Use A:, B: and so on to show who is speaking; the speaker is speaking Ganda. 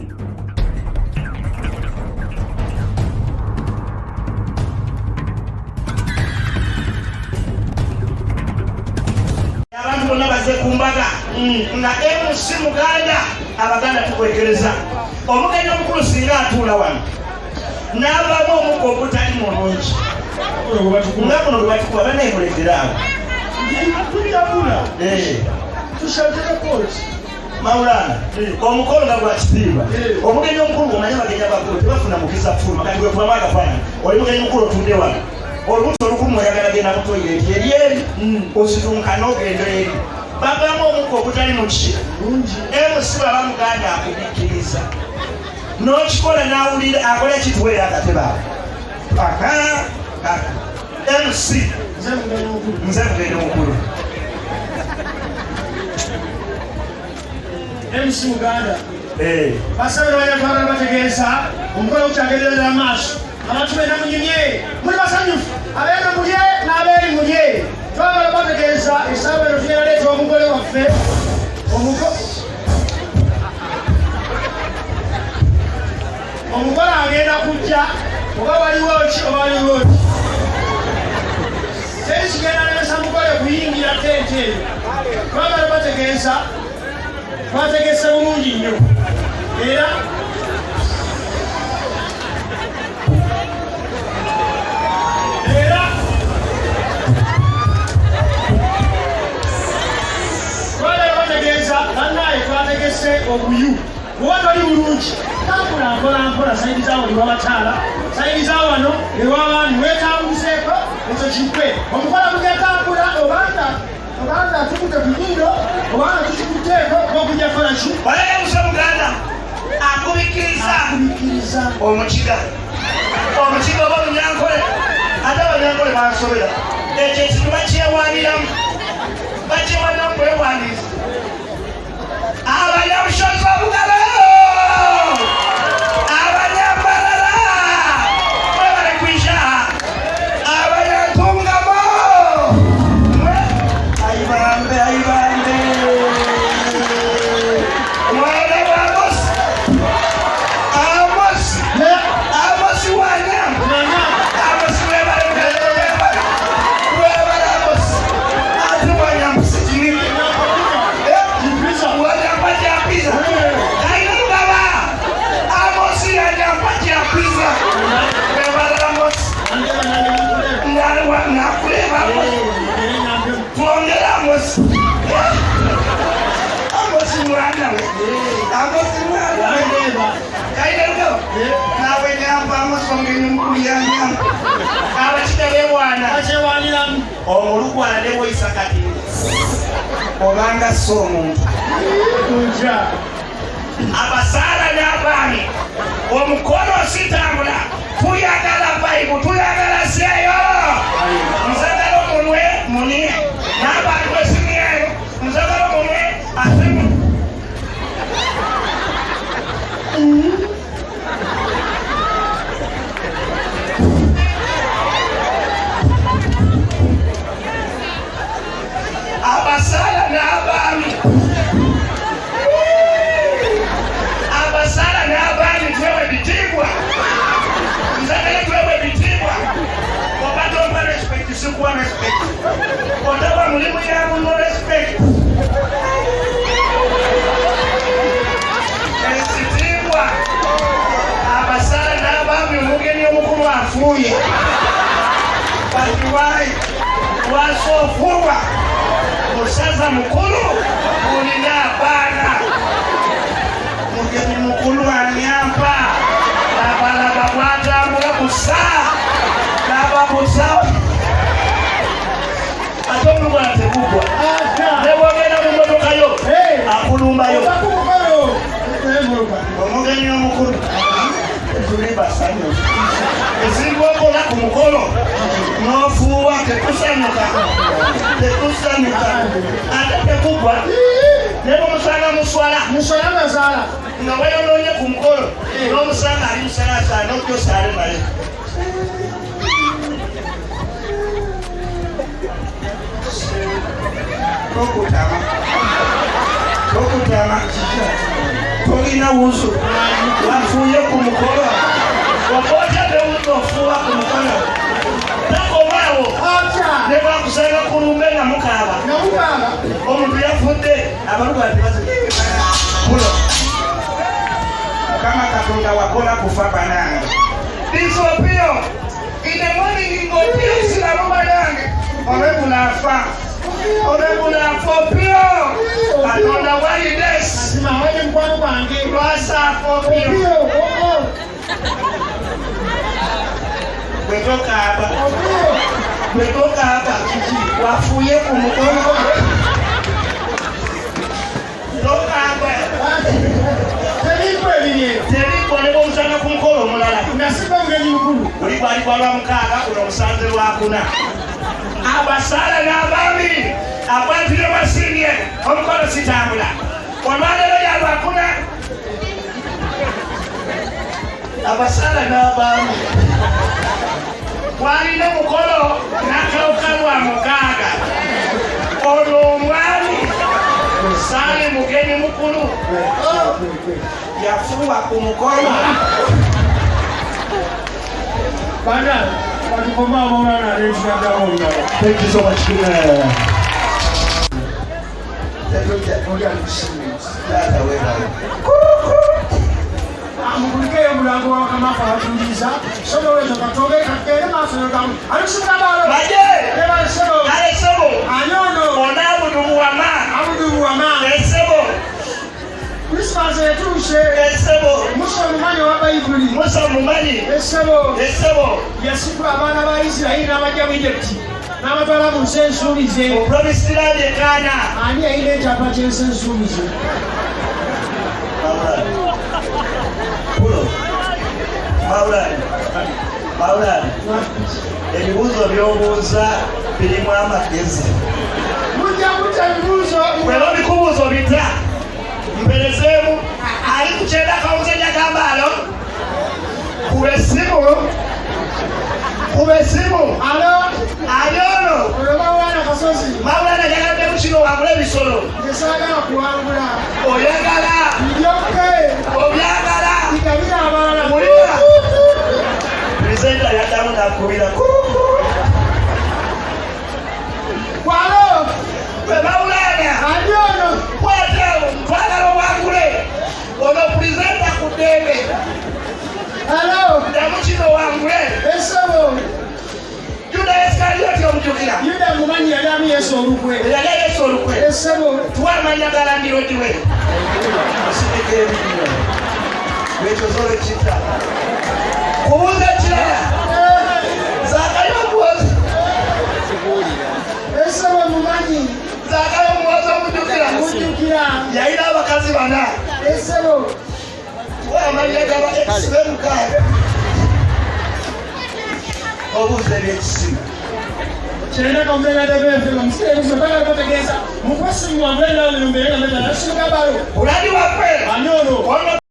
A: Abantu bonna bazze ku mbaga nga MC Muganda Abaganda tukwekereza omugenyi omukulu singa atuula wano n'abamu omukka ogutali mulungi nga buno bwe batukuba baneemuletera awo Maulana omukolo nga gwa kitiibwa omugenyi omukulu omanye abagenyi abakulu tebafuna mukisa ffuluma kati bwe kubamu akafaananyi oli mugenyi mukulu otudde wano olubuto olukumu oyagala genda ku toyireti eri eri ositunkana ogenda eri bagamu omukka ogutali muki MC baba Muganda akubikkiriza n'okikola n'awulira akola ekituweera akatebe awo MC nze mugenyi mukulu
B: MC Muganda basabira banyatwala bategeeza omukolo okyagerera amaaso abantu bena munyumye muli basanyufu abeera mulye n'abeeri mulye twagala bategeeza esaawa eno tuyaleeta omugole waffe omugole agenda kujja oba waliwo ki oba waliwo ki teri kigenda lemesa mugole kuyingira tente eyo twagala bategeeza twategese bulungi nnyo era twagala bategeeza bannaye twategese obuyu bwoba toli bulungi tambula mpolampola sayidi zawo liwabataala sayidi za wano ewabaani wetambuseeko ekyo kikwe omukola gugetambula obanga tukute kunyiro obanga tukikuteeko okujja kola ki
A: olemusa Muganda akubikkiriza omukiga oba Munyankole ate Abanyankole bansobera ekyo ekintu bakyewaniramu kwewaniriza abanyabusozi obugalo abanyambalala mwebale kwisha abanyantungamo ayibambe mwana wa Amosi wanyama Amosi webale Amosi ati wanyambusi jini wajampatia pizza kaina baba Amosi wajampatia pizza webale Amosi nakuleba tuongera Amosi mwana we Amosi mwana kaina lugo nawe nyamba Amosi ongenyi mkulu ya nyamba abakita bewana omulugwana ne bwoyisakati obanga so omuntu abasaala n'abaami omukono ositambula tuyagala bayibu tuyagala seeyo nzagala omunwe munie n'abantu esimyeyo nzagala omunwe asimu abasala n'abaami twewe bitibwa nzagala twewe bitibwa oba tompa respect sikuwa respect otaba mulimu yamu no respect ekitibwa abasala n'abaami omugenyi omukulu afuuye batiwayi wasoofuwa musaza mukulu ulina abaana mugenyi mukulu anyampa labalaba bwatambula busa nababusa ate omulugwana tegugwa nebwogenda mu motoka yo akulumbayo omugenyi omukulu tuli basanyufu ezingombola ku mukolo n'ofuuwa tekusanyuka ate tekugwa nebamusanga muswala nazaala nga weyonoonye ku mukolo n'omusanga ali musalaasala n'okyosaale naye tokutama Tolina wuzu. Wafuye ku mukolo. Wakoja de utofuwa ku mukolo. Tako mawo. Acha. Ne bakusanga kulumbe na mukaba. Na mukaba. Omuntu yafude abantu batibaze. Kulo. Kama katonda wakola kufa banana. Disopio. In the morning ngo pio sila mama yange. Orebulafa. Orebulafa pio. Katonda wali des. Asima wewe mkwano bange. Wasa pio. Wetoka hapa. Wetoka hapa. Wafuye ku mukono. Toka hapa. Teriko nebo usanga ku mukolo mulala. Unasiba ngenyi mukulu. Ulibali kwa mukaka kuno musanze wakuna. Abasala n'abami. Abantu ne basinye. Omukolo sitambula. Olwalero yabakuna. Abasala n'abami. Walina mukolo nakaukalwa mukaga. Ono omwami sale mugeni mukulu yafuwa ku mukolo. Bana, watukoma Maulana Rejina Damonga. Thank you so much. Mkulike mlango wa kama fatuliza sono wewe katoke kakere maso ngamu alushika balo maje eba sebo ale sebo anyono onabudu wa ma sebo Christmas etushe sebo musa mumani wa Bible musa mumani sebo yasiku abana ba Israeli n'abajja mu Egypt n'abatwala mu nsensuulize opromisira de kana ani aile chapa chensensuulize Maulana, ebibuzo by'obuuza birimu amagezi. Mujja kutya ebibuzo bweba bikubuzo bita mperezeemu ali kukyenda kawuzenya gambalo kube simu alyono Maulana yagadde mu kino wagula ebisolo oyagala obyagala mulira presenta yaddamu nakubira bwe Maulana kwata twagala wangule ono presenta ku ddembe ddamu kino wangule Yuda Iskariyoti omujjukira Yuda mumanyi yali Yesu olukwe twamanya galandiro diwe asidike ebinywa lwekyo zole kita kubuuza kirala Zakayo muwozi Zakayo muwozi omujjukira yalina abakazi bana twamanya gaba ekisibe mukaaga obuuza ebyekisiba Chena komena de befe msike msipaka kutegeza mufasi mwambela ndio mbele na mbele na shika baro uladi wape anyono